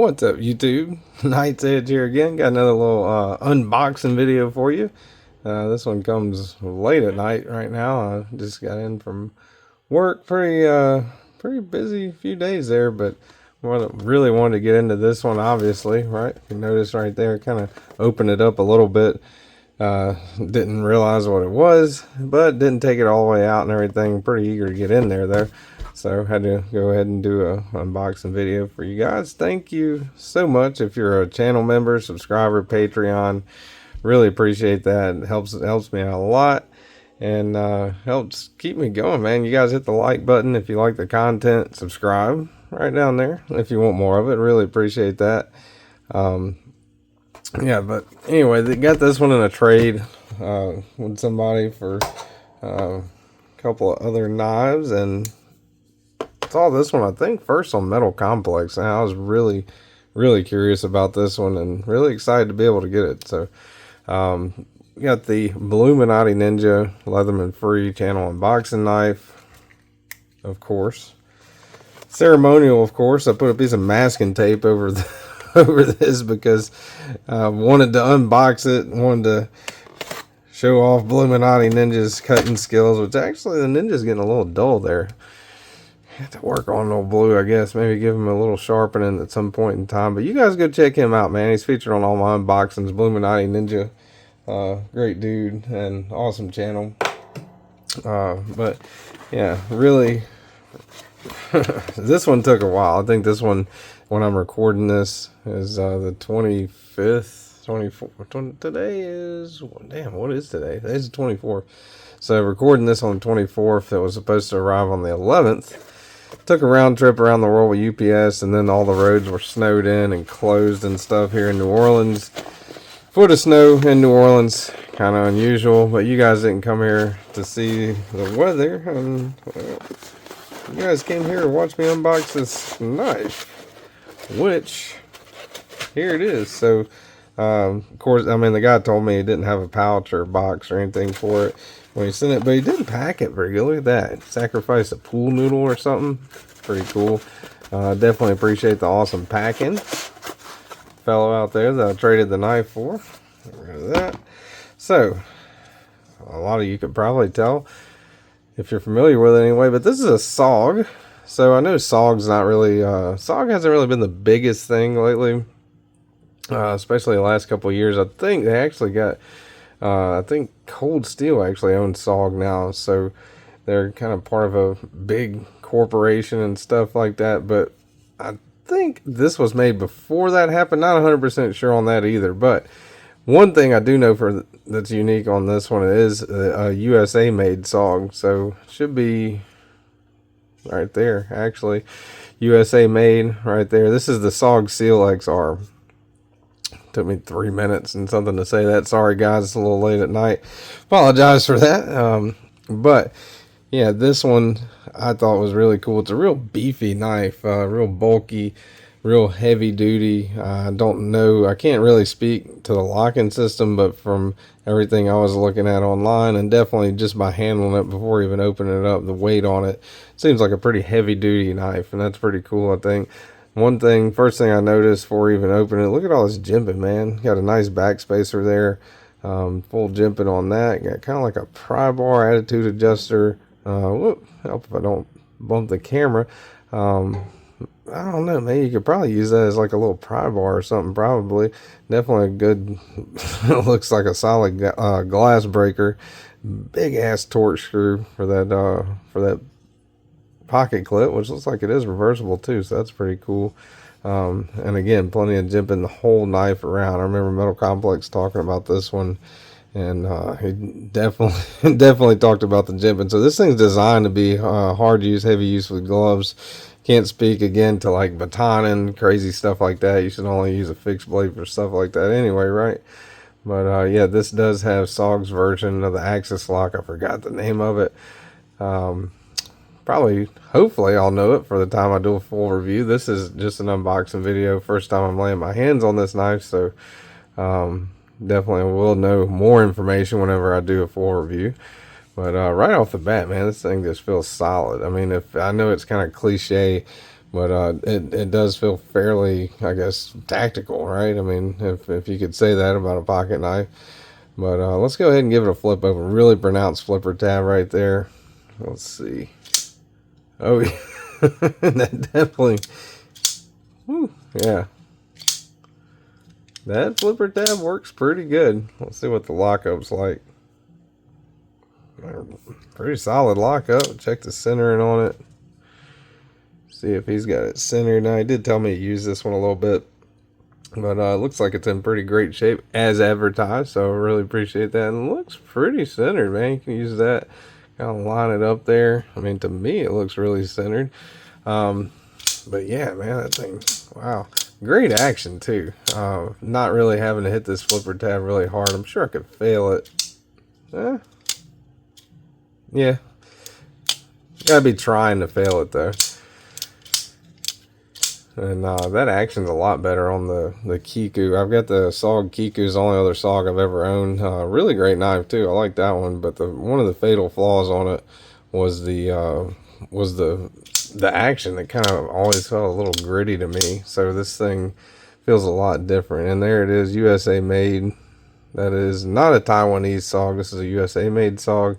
What's up, YouTube? Knight's Edge here again. Got another little unboxing video for you. This one comes late at night right now. I just got in from work. Pretty busy few days there, but really wanted to get into this one, obviously, right? You notice right there, kind of opened it up a little bit. Didn't realize what it was, but didn't take it all the way out and everything. Pretty eager to get in there, though. So had to go ahead and do a unboxing video for you guys. Thank you so much if you're a channel member, subscriber, Patreon. Really appreciate that. It helps me out a lot and helps keep me going, man. You guys hit the like button if you like the content. Subscribe right down there if you want more of it. Really appreciate that. Yeah, but anyway, they got this one in a trade with somebody for a couple of other knives, and saw this one, I think, first on Metal Complex, and I was really curious about this one and really excited to be able to get it. So we got the Illuminati Ninja Leatherman Free channel unboxing knife, of course. Ceremonial, of course. I put a piece of masking tape over over this because I wanted to unbox it, wanted to show off Illuminati Ninja's cutting skills, which actually the Ninja's getting a little dull there. Have to work on old Blue, I guess. Maybe give him a little sharpening at some point in time. But you guys go check him out, man. He's featured on all my unboxings. Illuminati Ninja. Great dude and awesome channel. But yeah, really, this one took a while. I think this one, when I'm recording this, is the 25th, 24th. Today is, damn, what is today? Today's the 24th. So recording this on the 24th. It was supposed to arrive on the 11th. Took a round trip around the world with UPS, and then all the roads were snowed in and closed and stuff here in New Orleans. Foot of snow in New Orleans, kind of unusual, but you guys didn't come here to see the weather, and well, you guys came here to watch me unbox this knife, which here it is. So of course, I mean, the guy told me he didn't have a pouch or a box or anything for it when he sent it, but he didn't pack it very good. Look at that. Sacrifice a pool noodle or something. Pretty cool. Definitely appreciate the awesome packing. Fellow out there that I traded the knife for. Get rid of that. So, a lot of you could probably tell if you're familiar with it anyway, but this is a SOG. So I know SOG's not really, SOG hasn't really been the biggest thing lately. Especially the last couple of years. I think they actually got, I think Cold Steel actually owns SOG now, so they're kind of part of a big corporation and stuff like that. But I think this was made before that happened. Not 100% sure on that either. But one thing I do know for that's unique on this one is a USA made SOG, so should be right there. Actually, USA made right there. This is the SOG Seal XR. Took me 3 minutes and something to say that. Sorry guys, it's a little late at night. Apologize for that. But yeah, this one I thought was really cool. It's a real beefy knife, real bulky, real heavy duty. I don't know, I can't really speak to the locking system, but from everything I was looking at online and definitely just by handling it before even opening it up, the weight on it seems like a pretty heavy duty knife, and that's pretty cool, I think. First thing I noticed before even opening it, look at all this jimping, man. Got a nice backspacer there. Full jimping on that. Got kind of like a pry bar, attitude adjuster. Help if I don't bump the camera. I don't know, man. You could probably use that as like a little pry bar or something, probably. Definitely a good, looks like a solid glass breaker. Big ass torque screw for that pocket clip, which looks like it is reversible too, so that's pretty cool. And again, plenty of jimping the whole knife around. I remember Metal Complex talking about this one, and he definitely talked about the jimping. So this thing's designed to be hard use, heavy use with gloves. Can't speak again to like batoning, crazy stuff like that. You should only use a fixed blade for stuff like that anyway, right? But yeah, this does have SOG's version of the Axis lock. I forgot the name of it. Hopefully I'll know it for the time I do a full review. This is just an unboxing video. First time I'm laying my hands on this knife, so definitely will know more information whenever I do a full review. But right off the bat, man, this thing just feels solid. I mean, I know it's kind of cliche, but it does feel fairly, I guess, tactical, right? I mean, if you could say that about a pocket knife. But let's go ahead and give it a flip over. Really pronounced flipper tab right there. Let's see. Oh, yeah. That definitely. Whew, yeah. That flipper tab works pretty good. Let's see what the lockup's like. Pretty solid lockup. Check the centering on it. See if he's got it centered. Now, he did tell me to use this one a little bit. But it looks like it's in pretty great shape as advertised, so I really appreciate that. And it looks pretty centered, man. You can use that, kind of line it up there. I mean, to me, it looks really centered. But yeah, man, that thing, wow. Great action, too. Not really having to hit this flipper tab really hard. I'm sure I could fail it. Yeah. Gotta be trying to fail it, though. And that action's a lot better on the Kiku. I've got the SOG Kiku's the only other SOG I've ever owned. Really great knife too. I like that one. But one of the fatal flaws on it was the action. That kind of always felt a little gritty to me. So this thing feels a lot different. And there it is, USA made. That is not a Taiwanese SOG. This is a USA made SOG.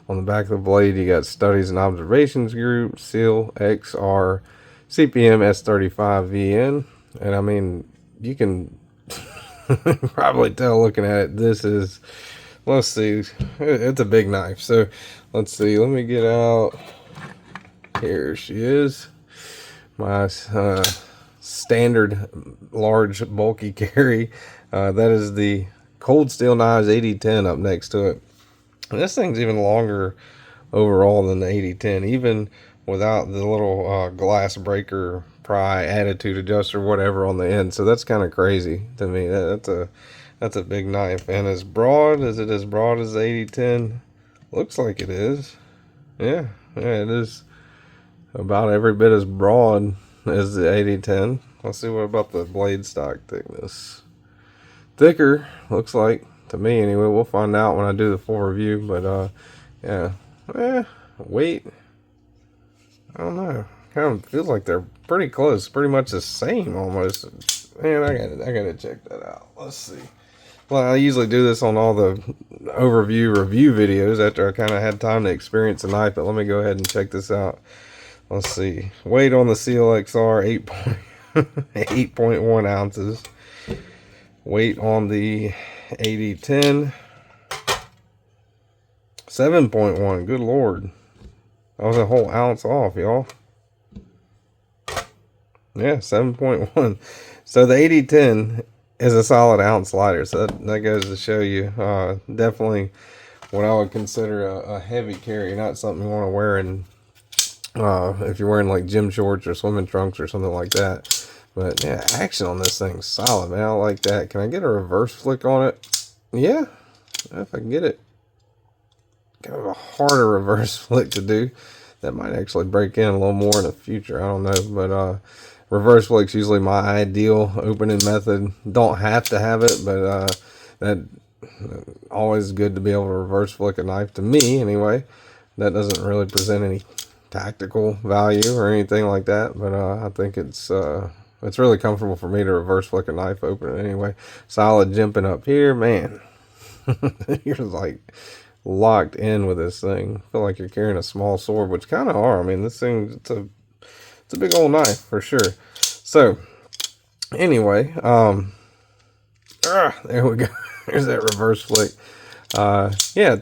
On the back of the blade, you got Studies and Observations Group, Seal, XR, CPM S35VN, and I mean, you can probably tell looking at it, this is, let's see, it's a big knife. So let's see, let me get out, here she is, my standard large bulky carry. That is the Cold Steel Knives 8010 up next to it. And this thing's even longer overall than the 8010, even without the little glass breaker pry attitude adjuster whatever on the end. So that's kind of crazy to me. That's a big knife. And as broad as the 8010 looks like it is. Yeah, it is about every bit as broad as the 8010. Let's see what about the blade stock thickness. Thicker, looks like, to me anyway. We'll find out when I do the full review. But yeah, weight, I don't know. Kind of feels like they're pretty close, pretty much the same almost. Man, I gotta check that out. Let's see. Well, I usually do this on all the overview review videos after I kind of had time to experience the knife, but let me go ahead and check this out. Let's see. Weight on the Seal XR 8.1 ounces. Weight on the 8010 7.1. Good lord. That was a whole ounce off, y'all. Yeah, 7.1. So the 8010 is a solid ounce lighter. So that goes to show you definitely what I would consider a heavy carry. Not something you want to wear in if you're wearing like gym shorts or swimming trunks or something like that. But yeah, action on this thing's solid, man. I like that. Can I get a reverse flick on it? Yeah, if I can get it. Kind of a harder reverse flick to do. That might actually break in a little more in the future. I don't know. But reverse flick's usually my ideal opening method. Don't have to have it, but that always good to be able to reverse flick a knife, to me anyway. That doesn't really present any tactical value or anything like that, but I think it's really comfortable for me to reverse flick a knife open anyway. Solid jumping up here, man. You're like locked in with this thing. Feel like you're carrying a small sword, which kind of are. I mean, this thing, it's a big old knife for sure. So anyway, there we go. There's that reverse flick. Yeah,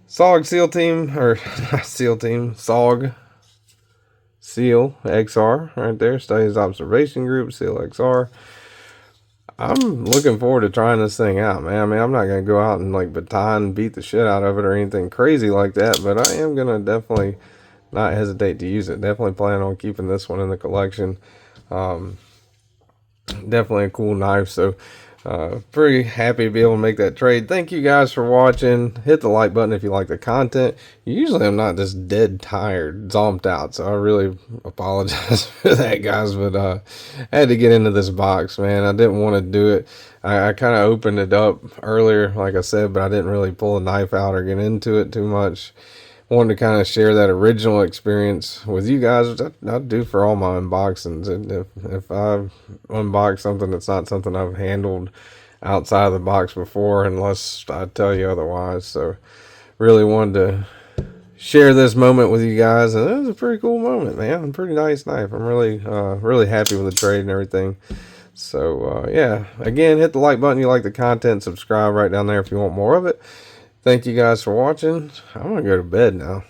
SOG SEAL team, or not SEAL team, SOG SEAL XR right there. Studies Observation Group, SEAL XR. I'm looking forward to trying this thing out, man. I mean, I'm not going to go out and like baton beat the shit out of it or anything crazy like that, but I am going to definitely not hesitate to use it. Definitely plan on keeping this one in the collection. Definitely a cool knife. So pretty happy to be able to make that trade. Thank you guys for watching. Hit the like button if you like the content. Usually I'm not just dead tired, zonked out, so I really apologize for that, guys. But I had to get into this box, man. I didn't want to do it. I kind of opened it up earlier, like I said, but I didn't really pull a knife out or get into it too much. wanted to kind of share that original experience with you guys, which I do for all my unboxings. And if I unbox something that's not something I've handled outside of the box before, unless I tell you otherwise. So really wanted to share this moment with you guys, and it was a pretty cool moment, man. Pretty nice knife. I'm really really happy with the trade and everything. So yeah, again, hit the like button if you like the content, subscribe right down there if you want more of it. Thank you guys for watching. I'm gonna go to bed now.